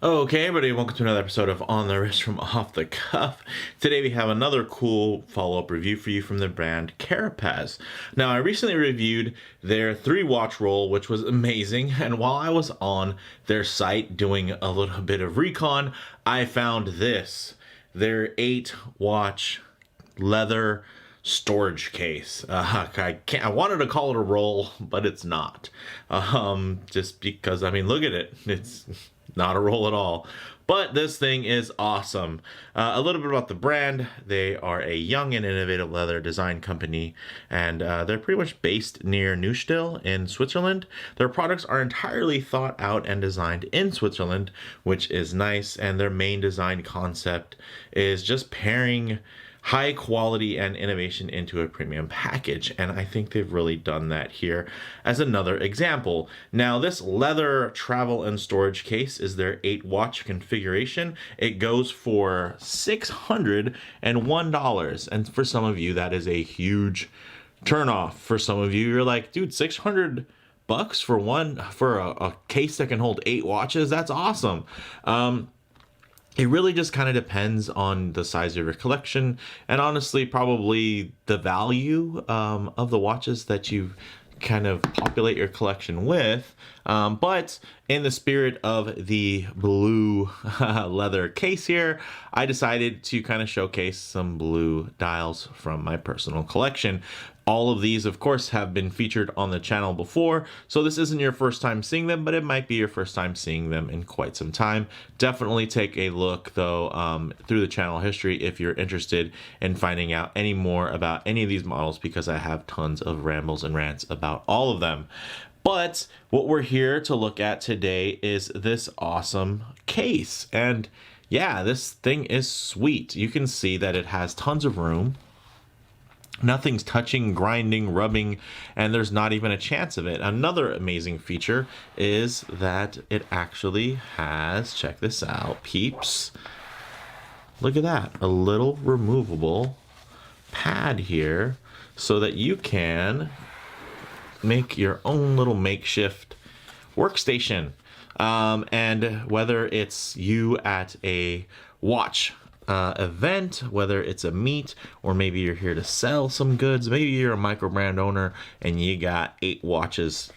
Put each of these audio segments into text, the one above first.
Okay, everybody, welcome to another episode of On the Wrist from Off the Cuff. Today we have another cool follow-up review for you from the brand Carapaz. Now, I recently reviewed their 3-watch roll, which was amazing, and while I was on their site doing a little bit of recon, I found this, their 8-watch leather storage case. I wanted to call it a roll, but it's not. Just because, I mean, look at it. It's not a roll at all. But this thing is awesome. A little bit about the brand. They are a young and innovative leather design company, and they're pretty much based near Neustill in Switzerland. Their products are entirely thought out and designed in Switzerland, which is nice, and their main design concept is just pairing high quality and innovation into a premium package, and I think they've really done that here as another example. Now, this leather travel and storage case is their 8-watch configuration. It goes for $601, and for some of you that is a huge turnoff. For some of you, you're like, dude, 600 bucks for a case that can hold 8 watches? That's awesome. It really just kind of depends on the size of your collection, and honestly probably the value of the watches that you kind of populate your collection with. But in the spirit of the blue leather case here, I decided to kind of showcase some blue dials from my personal collection. All of these, of course, have been featured on the channel before, so this isn't your first time seeing them, but it might be your first time seeing them in quite some time. Definitely take a look, though, through the channel history if you're interested in finding out any more about any of these models, because I have tons of rambles and rants about all of them. But what we're here to look at today is this awesome case. And yeah, this thing is sweet. You can see that it has tons of room. Nothing's touching, grinding, rubbing, and there's not even a chance of it. Another amazing feature is that it actually has, check this out, peeps. Look at that, a little removable pad here so that you can make your own little makeshift workstation. And whether it's you at a watch event, whether it's a meet, or maybe you're here to sell some goods, maybe you're a micro brand owner and you got 8 watches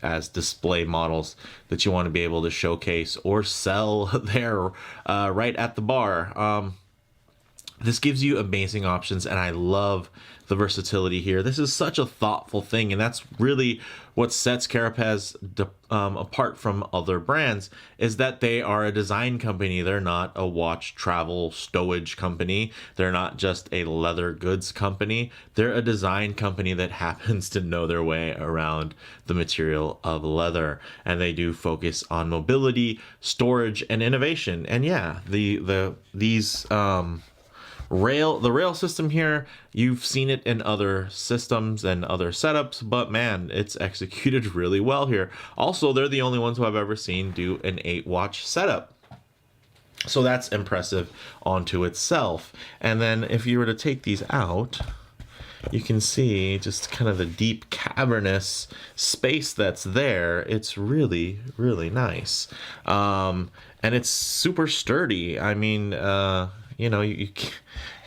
as display models that you want to be able to showcase or sell there right at the bar. This gives you amazing options, and I love the versatility here. This is such a thoughtful thing, and that's really what sets Carapaz apart from other brands, is that they are a design company. They're not a watch travel stowage company. They're not just a leather goods company. They're a design company that happens to know their way around the material of leather, and they do focus on mobility, storage, and innovation. And yeah, the rail system here, you've seen it in other systems and other setups, but man, it's executed really well here. Also, they're the only ones who I've ever seen do an 8-watch setup, so that's impressive onto itself. And then if you were to take these out, you can see just kind of the deep cavernous space that's there. It's really, really nice. And it's super sturdy. I mean, you know, you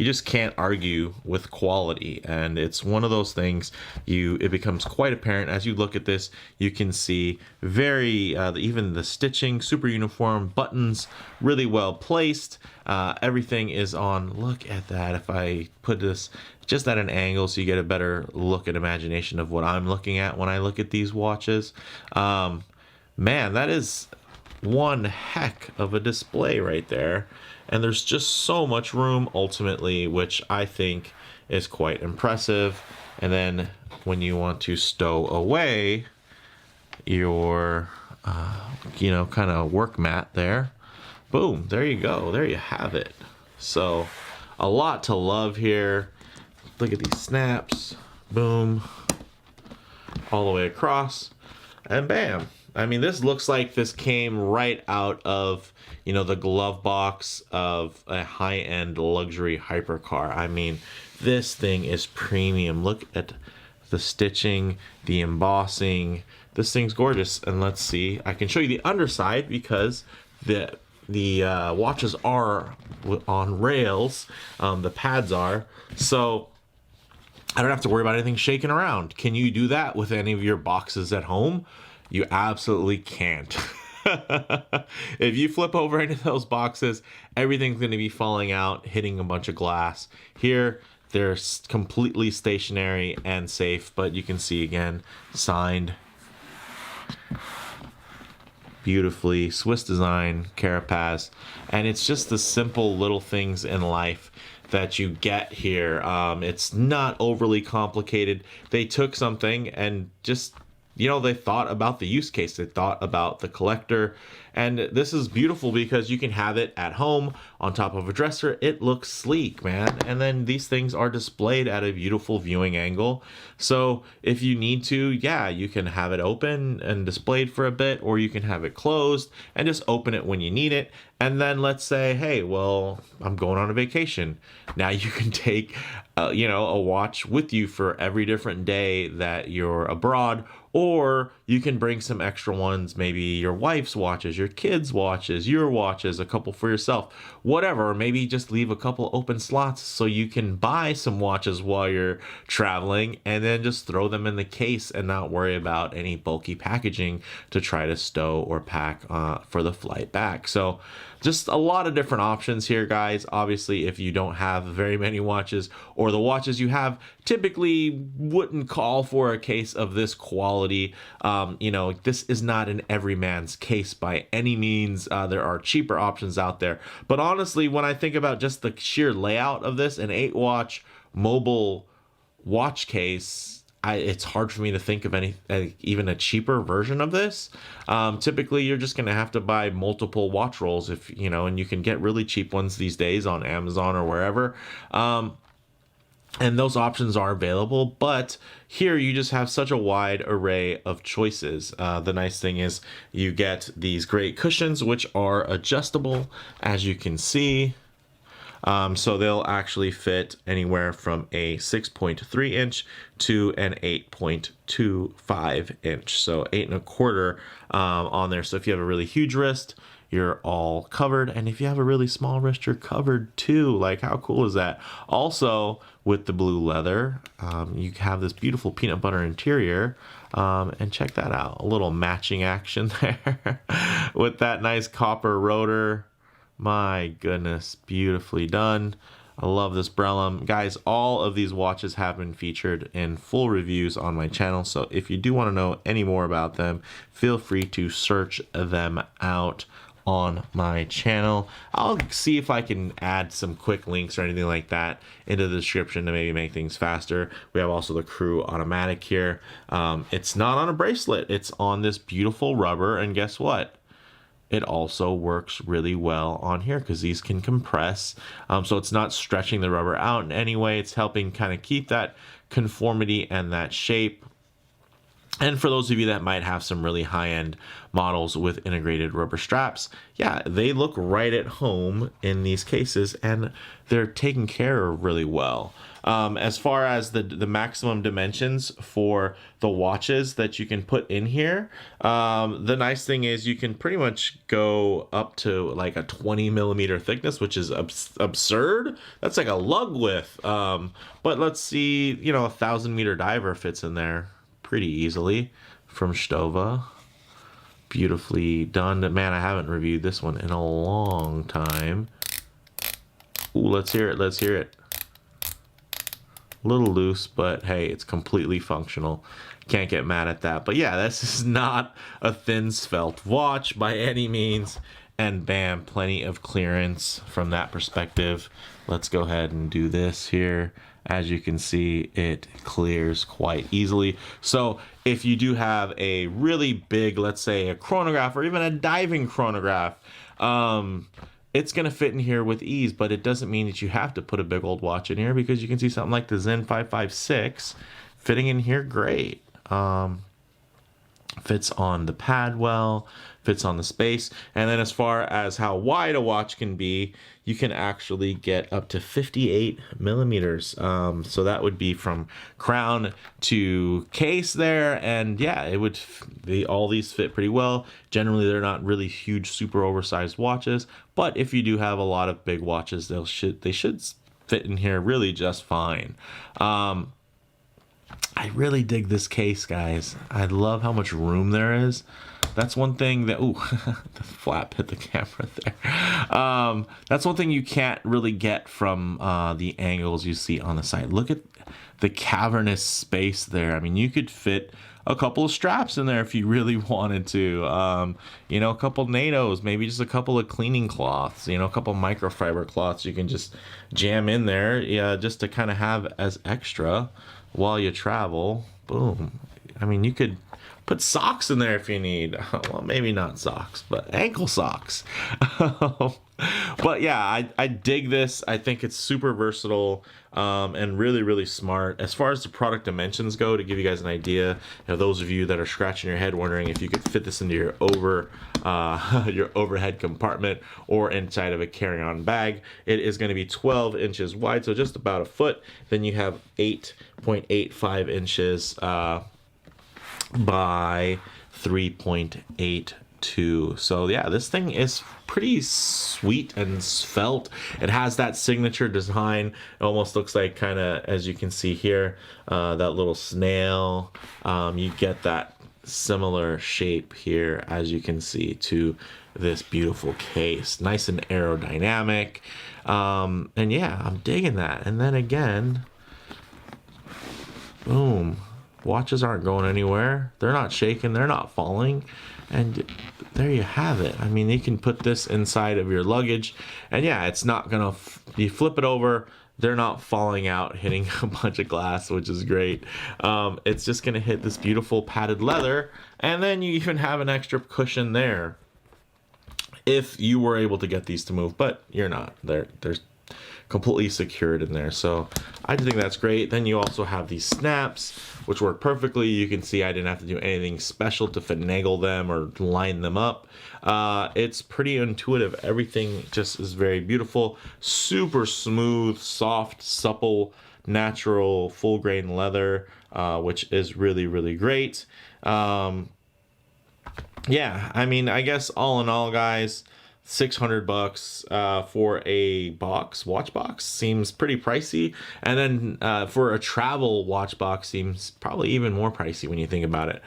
just can't argue with quality, and it's one of those things it becomes quite apparent as you look at this. You can see very even the stitching, super uniform, buttons really well placed. Everything is on, look at that. If I put this just at an angle so you get a better look and imagination of what I'm looking at when I look at these watches, man, that is one heck of a display right there. And there's just so much room ultimately, which I think is quite impressive. And then when you want to stow away your, kind of work mat there, boom, there you go. There you have it. So a lot to love here. Look at these snaps, boom, all the way across, and bam. I mean, this looks like this came right out of, the glove box of a high-end luxury hypercar. I mean, this thing is premium. Look at the stitching, the embossing. This thing's gorgeous. And let's see, I can show you the underside because the watches are on rails. The pads are, so I don't have to worry about anything shaking around. Can you do that with any of your boxes at home? You absolutely can't. If you flip over any of those boxes, everything's going to be falling out, hitting a bunch of glass. Here, they're completely stationary and safe, but you can see again, signed beautifully, Swiss design, Carapaz, and it's just the simple little things in life that you get here. It's not overly complicated. They took something and just, they thought about the use case. They thought about the collector. And this is beautiful because you can have it at home on top of a dresser. It looks sleek, man. And then these things are displayed at a beautiful viewing angle. So if you need to, yeah, you can have it open and displayed for a bit, or you can have it closed and just open it when you need it. And then let's say, hey, well, I'm going on a vacation. Now you can take, a watch with you for every different day that you're abroad, or you can bring some extra ones, maybe your wife's watches, your kids' watches, your watches, a couple for yourself, whatever. Or maybe just leave a couple open slots so you can buy some watches while you're traveling and then just throw them in the case and not worry about any bulky packaging to try to stow or pack for the flight back. So just a lot of different options here, guys. Obviously, if you don't have very many watches, or the watches you have typically wouldn't call for a case of this quality, this is not an everyman's case by any means. There are cheaper options out there. But honestly, when I think about just the sheer layout of this, an 8-watch mobile watch case, it's hard for me to think of even a cheaper version of this. Typically, you're just going to have to buy multiple watch rolls and you can get really cheap ones these days on Amazon or wherever. And those options are available, but here you just have such a wide array of choices. The nice thing is you get these great cushions, which are adjustable, as you can see. So they'll actually fit anywhere from a 6.3 inch to an 8.25 inch. So 8.25 on there. So if you have a really huge wrist, you're all covered. And if you have a really small wrist, you're covered too. Like, how cool is that? Also, with the blue leather, you have this beautiful peanut butter interior. And check that out. A little matching action there with that nice copper rotor. My goodness, beautifully done. I love this Brellum. Guys, all of these watches have been featured in full reviews on my channel, so if you do want to know any more about them, feel free to search them out on my channel. I'll see if I can add some quick links or anything like that into the description to maybe make things faster. We have also the Crew automatic here. It's not on a bracelet. It's on this beautiful rubber, and guess what? It also works really well on here because these can compress. So it's not stretching the rubber out in any way. It's helping kind of keep that conformity and that shape. And for those of you that might have some really high-end models with integrated rubber straps, yeah, they look right at home in these cases, and they're taken care of really well. As far as the maximum dimensions for the watches that you can put in here, the nice thing is you can pretty much go up to like a 20 millimeter thickness, which is absurd. That's like a lug width. But let's see, a 1,000-meter diver fits in there pretty easily from Stova. Beautifully done. Man, I haven't reviewed this one in a long time. Ooh, let's hear it. Let's hear it. A little loose, but hey, it's completely functional. Can't get mad at that. But yeah, this is not a thin svelte watch by any means. And bam, plenty of clearance from that perspective. Let's go ahead and do this here. As you can see, it clears quite easily. So if you do have a really big, let's say a chronograph or even a diving chronograph, it's going to fit in here with ease, but it doesn't mean that you have to put a big old watch in here, because you can see something like the Zen 556 fitting in here great. fits on the pad well, fits on the space. And then as far as how wide a watch can be, you can actually get up to 58 millimeters. So that would be from crown to case there. And yeah, it would all these fit pretty well. Generally, they're not really huge, super oversized watches, but if you do have a lot of big watches, they should fit in here really just fine. I really dig this case, guys. I love how much room there is. That's one thing that, ooh, the flap hit the camera there. That's one thing you can't really get from the angles you see on the side. Look at the cavernous space there. I mean, you could fit a couple of straps in there if you really wanted to. You know, a couple NATOs, maybe just a couple of cleaning cloths, you know, a couple microfiber cloths you can just jam in there, yeah, just to kind of have as extra while you travel. Boom. I mean, you could put socks in there if you need. Well, maybe not socks, but ankle socks. But yeah, I dig this. I think it's super versatile, and really, really smart. As far as the product dimensions go, to give you guys an idea, you know, those of you that are scratching your head wondering if you could fit this into your your overhead compartment or inside of a carry-on bag, it is going to be 12 inches wide, so just about a foot. Then you have 8.85 inches by 3.82. So yeah, this thing is pretty sweet and svelte. It has that signature design. It almost looks like, kind of, as you can see here, that little snail. You get that similar shape here, as you can see, to this beautiful case. Nice and aerodynamic. And yeah, I'm digging that. And then again, boom. Watches aren't going anywhere. They're not shaking. They're not falling. And there you have it. I mean, you can put this inside of your luggage. And yeah, it's not going to... You flip it over, they're not falling out, hitting a bunch of glass, which is great. It's just going to hit this beautiful padded leather. And then you even have an extra cushion there, if you were able to get these to move. But you're not. They're completely secured in there. So I think that's great. Then you also have these snaps, which work perfectly. You can see I didn't have to do anything special to finagle them or line them up. It's pretty intuitive. Everything just is very beautiful. Super smooth, soft, supple, natural, full grain leather, which is really, really great. Yeah, I mean, I guess all in all, guys, $600 for a watch box seems pretty pricey. And then for a travel watch box seems probably even more pricey when you think about it,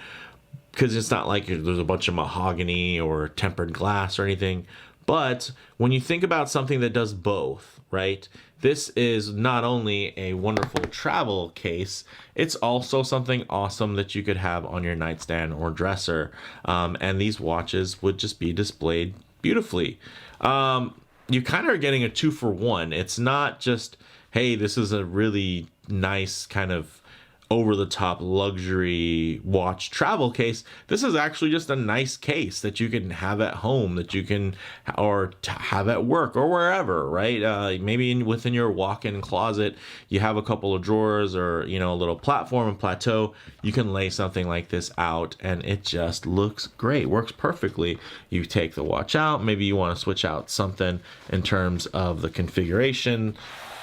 because it's not like there's a bunch of mahogany or tempered glass or anything. But when you think about something that does both, right? This is not only a wonderful travel case, it's also something awesome that you could have on your nightstand or dresser. And these watches would just be displayed beautifully. You kind of are getting a 2-for-1. It's not just, hey, this is a really nice kind of over-the-top luxury watch travel case. This is actually just a nice case that you can have at home, that you can have at work or wherever, right? Maybe within your walk-in closet, you have a couple of drawers, or, you know, a little platform and plateau. You can lay something like this out and it just looks great, works perfectly. You take the watch out, maybe you want to switch out something in terms of the configuration,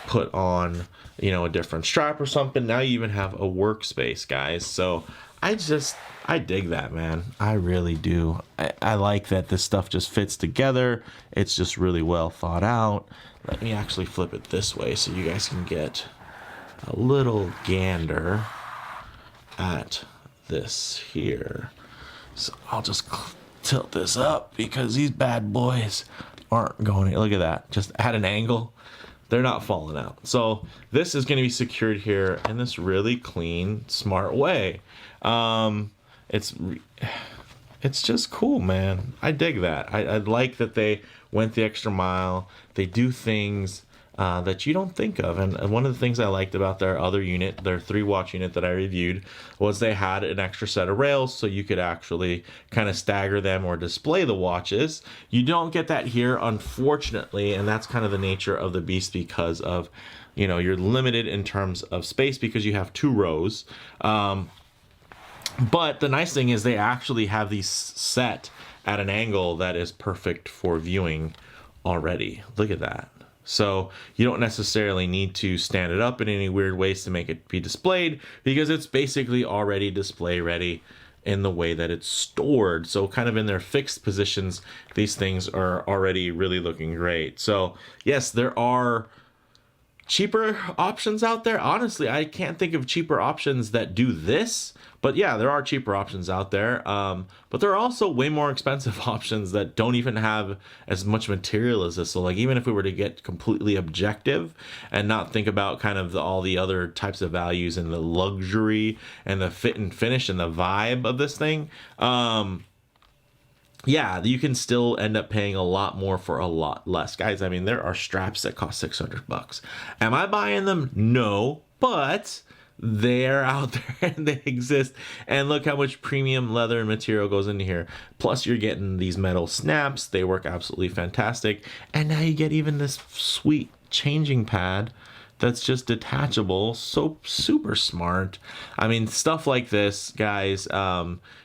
put on, you know, a different strap or something. Now you even have a workspace, guys. So I dig that, man. I really do. I like that this stuff just fits together. It's just really well thought out. Let me actually flip it this way so you guys can get a little gander at this here. So I'll just tilt this up because these bad boys aren't going. Look at that. Just at an angle. They're not falling out. So this is going to be secured here in this really clean, smart way. It's just cool, man. I dig that. I like that they went the extra mile. They do things that you don't think of. And one of the things I liked about their other unit, their 3-watch unit that I reviewed, was they had an extra set of rails so you could actually kind of stagger them or display the watches. You don't get that here, unfortunately, and that's kind of the nature of the beast, because of, you know, you're limited in terms of space because you have 2 rows. But the nice thing is they actually have these set at an angle that is perfect for viewing already. Look at that. So you don't necessarily need to stand it up in any weird ways to make it be displayed, because it's basically already display ready in the way that it's stored. So kind of in their fixed positions, these things are already really looking great. So yes, there are cheaper options out there. Honestly, I can't think of cheaper options that do this, but yeah, there are cheaper options out there. But there are also way more expensive options that don't even have as much material as this. So like, even if we were to get completely objective and not think about kind of all the other types of values and the luxury and the fit and finish and the vibe of this thing, yeah, you can still end up paying a lot more for a lot less. Guys, I mean, there are straps that cost $600. Am I buying them? No, but they're out there and they exist. And look how much premium leather and material goes into here. Plus, you're getting these metal snaps. They work absolutely fantastic. And now you get even this sweet changing pad that's just detachable. So super smart. I mean, stuff like this, guys,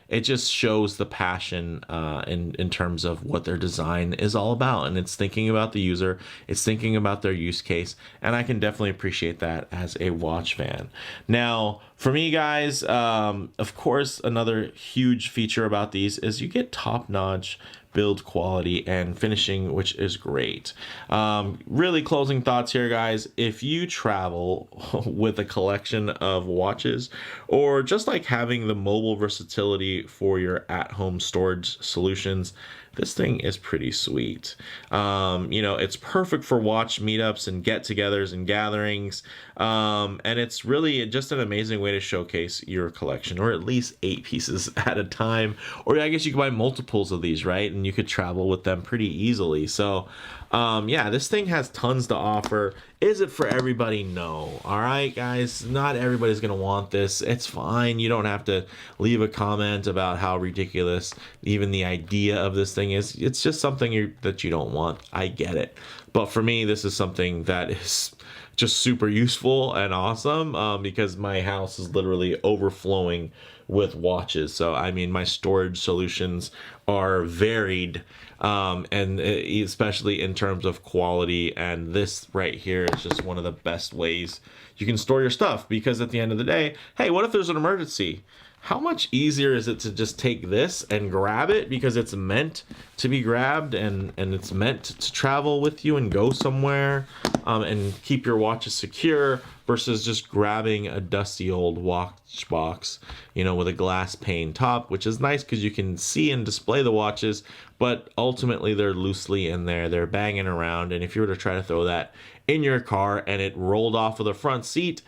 it just shows the passion in terms of what their design is all about. And it's thinking about the user, it's thinking about their use case, and I can definitely appreciate that as a watch fan. Now, for me, guys, of course, another huge feature about these is you get top-notch build quality and finishing, which is great. Really closing thoughts here, guys. If you travel with a collection of watches, or just like having the mobile versatility for your at-home storage solutions, this thing is pretty sweet. You know, it's perfect for watch meetups and get-togethers and gatherings. And it's really just an amazing way to showcase your collection, or at least 8 pieces at a time. Or I guess you could buy multiples of these, right? And you could travel with them pretty easily. So yeah, this thing has tons to offer. Is it for everybody? No. All right, guys, not everybody's gonna want this. It's fine. You don't have to leave a comment about how ridiculous even the idea of this thing is. It's just something that you don't want. I get it. But for me, this is something that is just super useful and awesome, because my house is literally overflowing with watches. So I mean, my storage solutions are varied, and especially in terms of quality, and this right here is just one of the best ways you can store your stuff. Because at the end of the day, hey, what if there's an emergency? How much easier is it to just take this and grab it, because it's meant to be grabbed, and it's meant to travel with you and go somewhere, and keep your watches secure, versus just grabbing a dusty old watch box, you know, with a glass pane top, which is nice because you can see and display the watches, but ultimately they're loosely in there, they're banging around, and if you were to try to throw that in your car and it rolled off of the front seat,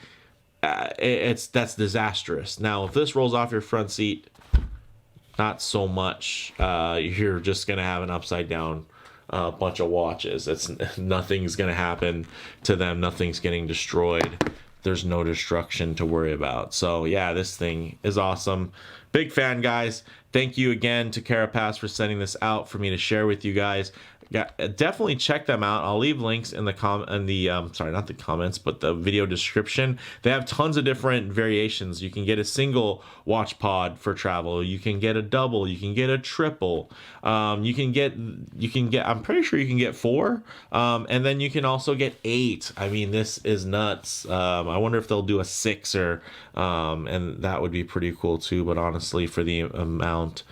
that's disastrous. Now, if this rolls off your front seat, not so much. You're just gonna have an upside down bunch of watches. Nothing's gonna happen to them. Nothing's getting destroyed. There's no destruction to worry about. So yeah, this thing is awesome. Big fan, guys. Thank you again to Carapaz for sending this out for me to share with you guys. Yeah, definitely check them out. I'll leave links in the sorry, not the comments, but the video description. They have tons of different variations. You can get a single watch pod for travel. You can get a double. You can get a triple. You can get. I'm pretty sure you can get 4. And then you can also get 8. I mean, this is nuts. I wonder if they'll do a 6 or, and that would be pretty cool too. But honestly, for the amount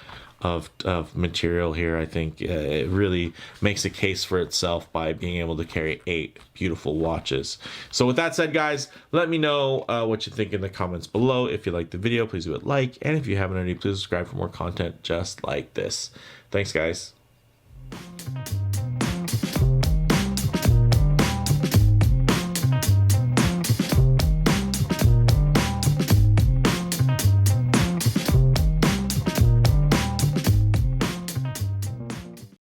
of material here, I think it really makes a case for itself by being able to carry 8 beautiful watches. So with that said, guys, let me know what you think in the comments below. If you liked the video, please do it like, and if you haven't already, please subscribe for more content just like this. Thanks, guys.